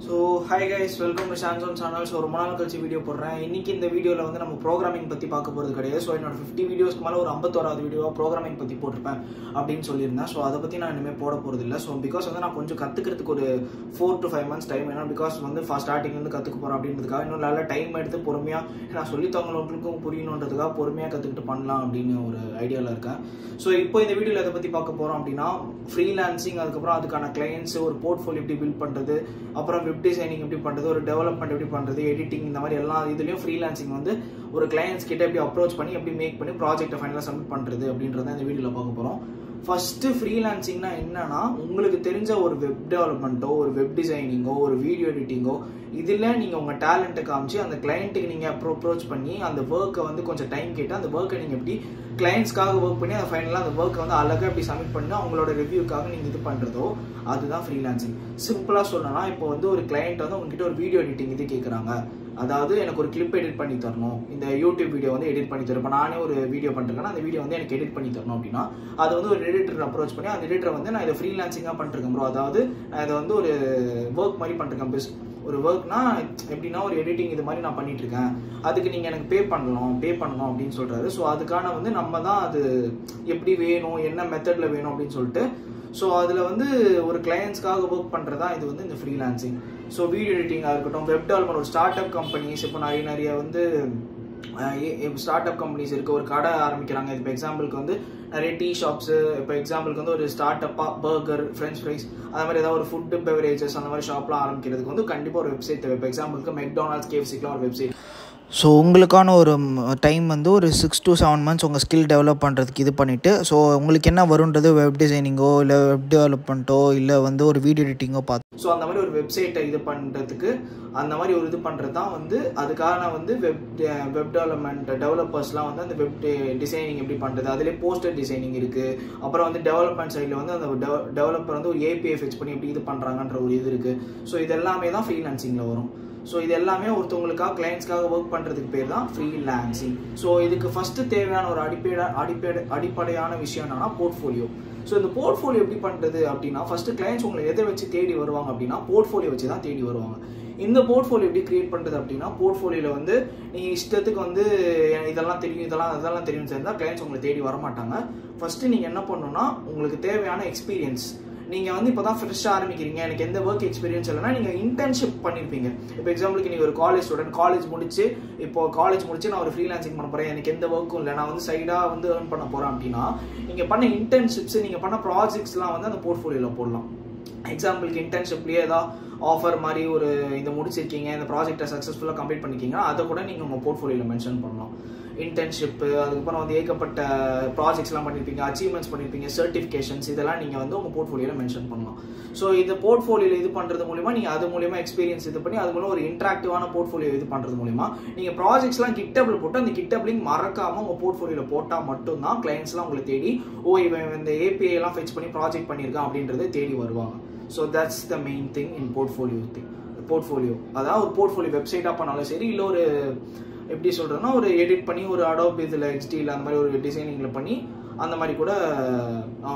So hi guys, welcome to Samsung channel. So ரொம்ப நாள் கழிச்சு வீடியோ போடுறேன். இன்னைக்கு இந்த வீடியோல வந்து நம்ம ப்ரோகிராமிங் பத்தி பார்க்க போறது கிடையாது. சோ என்னோட 50 வீடியோஸ்க்கு மேல ஒரு 51வது வீடியோவா ப்ரோகிராமிங் பத்தி போட்டுருப்பேன் அப்படின்னு சொல்லியிருந்தேன். சோ அதை பத்தி நான் இனிமே போட போறது இல்ல. சோ பிகாஸ் வந்து நான் கொஞ்சம் கத்துக்கிறதுக்கு ஒரு 4 to 5 months டைம் வேணும். பிகாஸ் வந்து ஸ்டார்டிங்ல இருந்து கத்துக்க போறேன் அப்படின்றதுக்காக இன்னும் நல்ல டைம் எடுத்து பொறுமையா நான் சொல்லி தவங்களுக்கும் புரியணுன்றதுக்காக பொறுமையா கத்துக்கிட்டு பண்ணலாம் அப்படின்னு ஒரு ஐடியால இருக்கேன். சோ இப்போ இந்த வீடியோல எதை பத்தி பார்க்க போறோம் அப்படின்னா ஃப்ரீலான்சிங், அதுக்கப்புறம் அதுக்கான கிளையன்ட்ஸ், ஒரு போர்ட்ஃபோலியோ எப்படி பில்ட் பண்றது, அப்புறம் வெப் டிசைனிங் எப்படி பண்றது, ஒரு டெவலப்மெண்ட் எப்படி பண்றது, எடிட்டிங், இந்த மாதிரி எல்லா இதுலயும் ஃப்ரீலான்சிங் வந்து ஒரு கிளையன்ட்ஸ் கிட்ட எப்படி அப்ரோச் பண்ணி எப்படி மேக் பண்ணி ப்ராஜெக்ட்டை ஃபைனலா சப்மிட் பண்றது அப்படின்றத இந்த வீடியோல பார்க்க போறோம். ஃபர்ஸ்ட் ஃப்ரீலான்சிங்னா என்னன்னா, உங்களுக்கு தெரிஞ்ச ஒரு வெப் டெவலப்மெண்ட்டோ, ஒரு வெப் டிசைனிங்கோ, ஒரு வீடியோ எடிட்டிங்கோ, இதுல நீங்க உங்க டேலண்ட்டை காமிச்சு அந்த கிளையண்ட்டுக்கு நீங்க அப்ரோச் பண்ணி அந்த ஒர்க்கை வந்து கொஞ்சம் டைம் கேட்டு அந்த ஒர்க்கை நீங்க எப்படி கிளையண்ட்ஸ்க்காக ஒர்க் பண்ணி அதை ஃபைனலாக அந்த ஒர்க்கை வந்து அழகாக எப்படி சப்மிட் பண்ணி அவங்களோட ரிவ்யூக்காக நீங்கள் இது பண்ணுறதோ அதுதான் ஃப்ரீலான்சிங். சிம்பிளாக சொல்லணும்னா, இப்போ வந்து ஒரு கிளையண்ட் வந்து உங்ககிட்ட ஒரு வீடியோ எடிட்டிங் இது கேட்குறாங்க. அதாவது எனக்கு ஒரு கிளிப் எடிட் பண்ணி தரணும், இந்த யூடியூப் வீடியோ வந்து எடிட் பண்ணி தரேன். இப்போ நானே ஒரு வீடியோ பண்ணுறேன்னா அந்த வீடியோ வந்து எனக்கு எடிட் பண்ணி தரணும் அப்படின்னா அதை வந்து ஒரு எடிட்டர் அப்ரோச் பண்ணி அந்த எடிட்டரை வந்து நான் இதை ஃப்ரீலான்சிங்காக பண்ணிருக்கேன் ப்ரோ. அதாவது நான் இதை வந்து ஒரு ஒர்க் மாதிரி பண்ணிருக்கேன். ஒரு ஒர்க்னா எப்படின்னா ஒரு எடிட்டிங் இது மாதிரி நான் பண்ணிட்டு இருக்கேன், அதுக்கு நீங்க எனக்கு பே பண்ணணும் அப்படின்னு சொல்றாரு. ஸோ அதுக்கான வந்து நம்ம தான் அது எப்படி வேணும், என்ன மெத்தட்ல வேணும் அப்படின்னு சொல்லிட்டு ஸோ அதில் வந்து ஒரு கிளையன்ட்ஸ்க்காக ஒர்க் பண்ணுறதா இது வந்து இந்த ஃப்ரீலான்சிங். ஸோ வீடியோ எடிட்டிங்காக இருக்கட்டும், வெப் டெவலப்மெண்ட், ஒரு ஸ்டார்ட் அப் கம்பெனிஸ், இப்போ நிறைய வந்து ஸ்டார்ட் அப் கம்பெனிஸ் இருக்கு, ஒரு கடை ஆரம்பிக்கிறாங்க. இப்போ எக்ஸாம்பிளுக்கு வந்து நிறைய டீ ஷாப்ஸ், இப்போ எக்ஸாம்பிளுக்கு வந்து ஒரு ஸ்டார்ட் அப்பா பர்கர், ஃப்ரெஞ்ச் ஃப்ரைஸ், அந்த மாதிரி ஏதாவது ஒரு ஃபுட் பெவரேஜஸ் அந்த மாதிரி ஷாப்லாம் ஆரம்பிக்கிறதுக்கு வந்து கண்டிப்பாக ஒரு வெப்சைட் தேவை. இப்போ எக்ஸாம்பிளுக்கு மெக்டானல்ட்ஸ், கேஎஃப்சிக்குலாம் ஒரு வெப்சைட். ஸோ உங்களுக்கான ஒரு டைம் வந்து ஒரு 6 to 7 months உங்கள் ஸ்கில் டெவலப் பண்ணுறதுக்கு இது பண்ணிவிட்டு, ஸோ உங்களுக்கு என்ன வருன்றது வெப் டிசைனிங்கோ இல்லை வெப் டெவலப்மெண்ட்டோ இல்லை வந்து ஒரு வீடியோ எடிட்டிங்கோ பார்த்து ஸோ அந்த மாதிரி ஒரு வெப்சைட்டை இது பண்ணுறதுக்கு அந்த மாதிரி ஒரு இது பண்ணுறது தான் வந்து அதுக்கான வந்து வெப் டெவலப்மெண்ட் டெவலப்பர்ஸ்லாம் வந்து அந்த வெப் டிசைனிங் எப்படி பண்ணுறது, அதிலே போஸ்டர் டிசைனிங் இருக்குது. அப்புறம் வந்து டெவலப்மெண்ட் சைடில் வந்து அந்த டெவலப்பர் வந்து ஒரு ஏபிஐ ஃபெச் பண்ணி எப்படி இது பண்ணுறாங்கன்ற ஒரு இது இருக்குது. ஸோ இது எல்லாமே தான் ஃப்ரீலான்சிங்கில் வரும். ஸோ இது எல்லாமே ஒருத்தவங்களுக்காக கிளைண்ட்ஸ்க்காக ஒர்க் பண்ணுறதுக்கு பேர் தான் ஃப்ரீலான்சிங். ஸோ இதுக்கு ஃபஸ்ட்டு தேவையான ஒரு அடிப்படையான விஷயம் என்னன்னா போர்ட்ஃபோலியோ. ஸோ இந்த போர்ட்ஃபோலியோ எப்படி பண்ணுறது அப்படின்னா, ஃபஸ்ட்டு கிளைண்ட்ஸ் உங்களை எதை வச்சு தேடி வருவாங்க அப்படின்னா போர்ட்ஃபோலியோ வச்சு தான் தேடி வருவாங்க. இந்த போர்ட்ஃபோலியோ எப்படி கிரியேட் பண்ணுறது அப்படின்னா, போர்ட்ஃபோலியோவில் வந்து நீங்கள் இஷ்டத்துக்கு வந்து இதெல்லாம் தெரியும் அதெல்லாம் தெரியும் இருந்தால் கிளைண்ட்ஸ் உங்களை தேடி வரமாட்டாங்க. ஃபஸ்ட்டு நீங்கள் என்ன பண்ணணும்னா, உங்களுக்கு தேவையான எக்ஸ்பீரியன்ஸ். நீங்கள் வந்து இப்போ தான் ஃப்ரெஷ்ஷாக ஆரம்பிக்கிறீங்க, எனக்கு எந்த ஒர்க் எக்ஸ்பீரியன்ஸ் இல்லைன்னா நீங்கள் இன்டர்ன்ஷிப் பண்ணியிருப்பீங்க. இப்போ எக்ஸாம்பிளுக்கு நீங்கள் ஒரு காலேஜ் ஸ்டூடெண்ட், காலேஜ் முடிச்சு நான் ஒரு ஃப்ரீலான்சிங் பண்ண போகிறேன், எனக்கு எந்த ஒர்க்கும் இல்லை, நான் வந்து சைடாக வந்து ஏர்ன் பண்ண போகிறேன் அப்படின்னா நீங்கள் பண்ண இன்டர்ன்ஷிப்ஸ், நீங்கள் பண்ண ப்ராஜெக்ட்ஸ்லாம் வந்து அந்த போர்ட்ஃபோலியோவில் போடலாம். எக்ஸாம்பிளுக்கு இன்டர்ன்ஷிப்லேயே ஏதாவது ஆஃபர் மாதிரி ஒரு இதை முடிச்சிருக்கீங்க, இந்த ப்ராஜெக்டை சக்ஸஸ்ஃபுல்லாக கம்ப்ளீட் பண்ணிக்கிங்க, அதை கூட நீங்கள் உங்கள் போர்ட்ஃபோலியோவில் மென்ஷன் பண்ணலாம். இன்டர்ன்ஷிப்பு, அதுக்கப்புறம் வந்து ஏகப்பட்ட ப்ராஜெக்ட்ஸ்லாம் பண்ணியிருப்பீங்க, அச்சீவ்மெண்ட்ஸ் பண்ணியிருப்பீங்க, சர்டிஃபிகேஷன்ஸ், இதெல்லாம் நீங்கள் வந்து உங்கள் போர்ட்ஃபோலியோவில் மென்ஷன் பண்ணலாம். ஸோ இந்த போர்ட்ஃபோலியோவில் இது பண்ணுறது மூலிமா நீங்கள் அது மூலிமா எக்ஸ்பீரியன்ஸ் இது பண்ணி அது மூலம் ஒரு இன்ட்ராக்டிவான போர்ட்ஃபோலியோ இது பண்ணுறது மூலிமா நீங்கள் ப்ராஜெக்ட்ஸ்லாம் கிட்டபிள் போட்டு அந்த கிட்டப் லிங்க் மறக்காமல் உங்கள் போர்ட்ஃபோலியோவில் போட்டால் மட்டும்தான் கிளைண்ட்ஸ்லாம் உங்களை தேடி இவன் இந்த ஏபிஐ எல்லாம் ஃபெச் பண்ணி ப்ராஜெக்ட் பண்ணியிருக்கான் அப்படின்றத தேடி வருவாங்க. So that's the main thing in portfolio. அதாவது ஒரு போர்ட்ஃபோலியோ வெப்சைட்டாக பண்ணாலும் சரி, இல்லை ஒரு எப்படி சொல்கிறதுனா ஒரு எடிட் பண்ணி ஒரு அடோப் இதில் ஹெச்டியில் அந்த மாதிரி ஒரு டிசைனிங்கில் பண்ணி அந்த மாதிரி கூட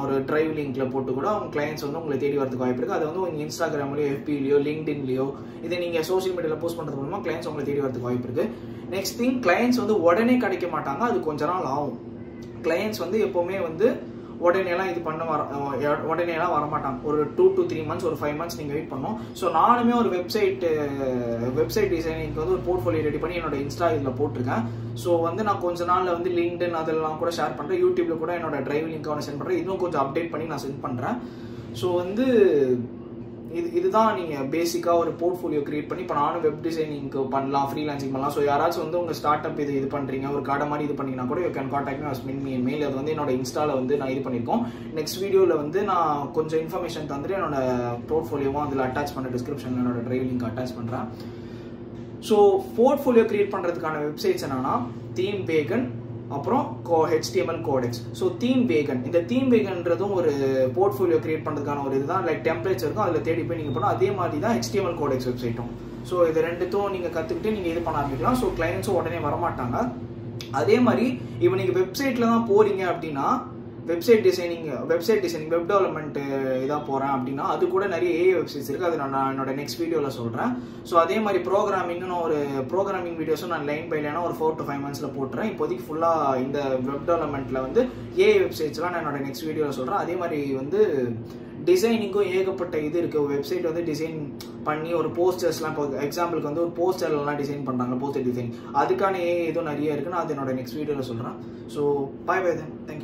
ஒரு ட்ரைவ் லிங்க்ல போட்டு கூட அவங்க கிளைண்ட்ஸ் வந்து உங்களை தேடி வரதுக்கு வாய்ப்பு இருக்குது. அது வந்து உங்கள் இன்ஸ்டாகிராம்லையோ, எஃபிலையோ, லிங்க்டின்லையோ இதை நீங்கள் சோஷியல் மீடியாவில் போஸ்ட் பண்ணுறது மூலமாக கிளைண்ட்ஸ் உங்களை தேடி வரதுக்கு வாய்ப்பு இருக்குது. நெக்ஸ்ட் திங், கிளைண்ட்ஸ் வந்து உடனே கிடைக்க மாட்டாங்க, அது கொஞ்ச நாள் ஆகும். கிளைண்ட்ஸ் வந்து எப்போவுமே வந்து உடனேலாம் வரமாட்டாங்க. ஒரு 2 to 3 months, ஒரு 5 months நீங்கள் வெயிட் பண்ணணும். ஸோ நானுமே ஒரு வெப்சைட் டிசைனிங்க்கு வந்து ஒரு போர்ட்ஃபோலியோ ரெடி பண்ணி என்னோட இன்ஸ்டா இதில் போட்டிருக்கேன். ஸோ வந்து நான் கொஞ்ச நாளில் வந்து லிங்க்டின் அதெல்லாம் கூட ஷேர் பண்ணுறேன், யூடியூப்ல கூட என்னோட டிரைவ் லிங்க் அவனை சென்ட் பண்ணுறேன், இன்னும் கொஞ்சம் அப்டேட் பண்ணி நான் சென்ட் பண்ணுறேன். ஸோ வந்து இதுதான் நீங்கள் பேசிக்காக ஒரு போர்ட்ஃபோலியோ கிரியேட் பண்ணி இப்போ நானும் வெப் டிசைனிங்க்கு பண்ணலாம், ஃப்ரீலான்சிங் பண்ணலாம். ஸோ யாராச்சும் வந்து உங்கள் ஸ்டார்ட் அப் இது பண்ணுறீங்க, ஒரு கடை மாதிரி இது பண்ணிங்கன்னா கூட you can contact me mail. அது வந்து என்னோட இன்ஸ்டாவில் வந்து நான் இது பண்ணியிருக்கோம். நெக்ஸ்ட் வீடியோவில் வந்து நான் கொஞ்சம் இன்ஃபர்மேஷன் தந்துட்டு என்னோட போர்ட்ஃபோலியோவும் அதில் அட்டாச் பண்ண டிஸ்கிரிப்ஷனில் என்னோட டிரைவ் லிங்க் அட்டாச் பண்ணுறேன். ஸோ போர்ட்ஃபோலியோ கிரியேட் பண்ணுறதுக்கான வெப்சைட்ஸ் என்னன்னா Themewagon, அப்புறம் HTML கோடெக்ஸ். ஸோ Themewagon, இந்த Themewagonன்றதும் ஒரு போர்ட்ஃபோலியோ கிரியேட் பண்ணுறதுக்கான ஒரு இதுதான். லைக் டெம்ப்ளேட்ஸ் இருக்கும், அதில் தேடி போய் நீங்கள் பண்ணணும். அதே மாதிரி தான் HTML கோடெக்ஸ் வெப்சைட்டும். ஸோ இது ரெண்டுத்தும் நீங்கள் கற்றுக்கிட்டு நீங்கள் இது பண்ண ஆரம்பிக்கலாம். ஸோ கிளைண்ட்ஸும் உடனே வரமாட்டாங்க. அதே மாதிரி இப்போ நீங்கள் வெப்சைட்டில் தான் போகிறீங்க அப்படின்னா வெப்சைட் டிசைனிங் வெப் டெவலப்மெண்ட் இதாக போகிறேன் அப்படின்னா அது கூட நிறைய ஏஐ வெப்சைட்ஸ் இருக்குது. அது நான் என்னோட நெக்ஸ்ட் வீடியோவில் சொல்கிறேன். ஸோ அதே மாதிரி ப்ரோக்ராமிங் வீடியோஸும் நான் லைன் பை லைனாக ஒரு 4 to 5 months போட்டுறேன். இப்போதைக்கு ஃபுல்லாக இந்த வெப் டெவலப்மெண்ட்டில் வந்து ஏஐ வெப்சைட்ஸ்லாம் நான் என்னோட நெக்ஸ்ட் வீடியோவில் சொல்கிறேன். அதே மாதிரி வந்து டிசைனிங்கும் ஏகப்பட்ட இது இருக்குது. வெப்சைட் வந்து டிசைன் பண்ணி ஒரு போஸ்டர்ஸ்லாம், இப்போ எக்ஸாம்பிளுக்கு வந்து ஒரு போஸ்டர்லாம் டிசைன் பண்ணுறாங்க, போஸ்டர் டிசைன், அதுக்கான ஏஐ இதுவும் நிறைய இருக்குது. நான் அது என்னோட நெக்ஸ்ட் வீடியோவில் சொல்கிறேன். So bye then, thank you.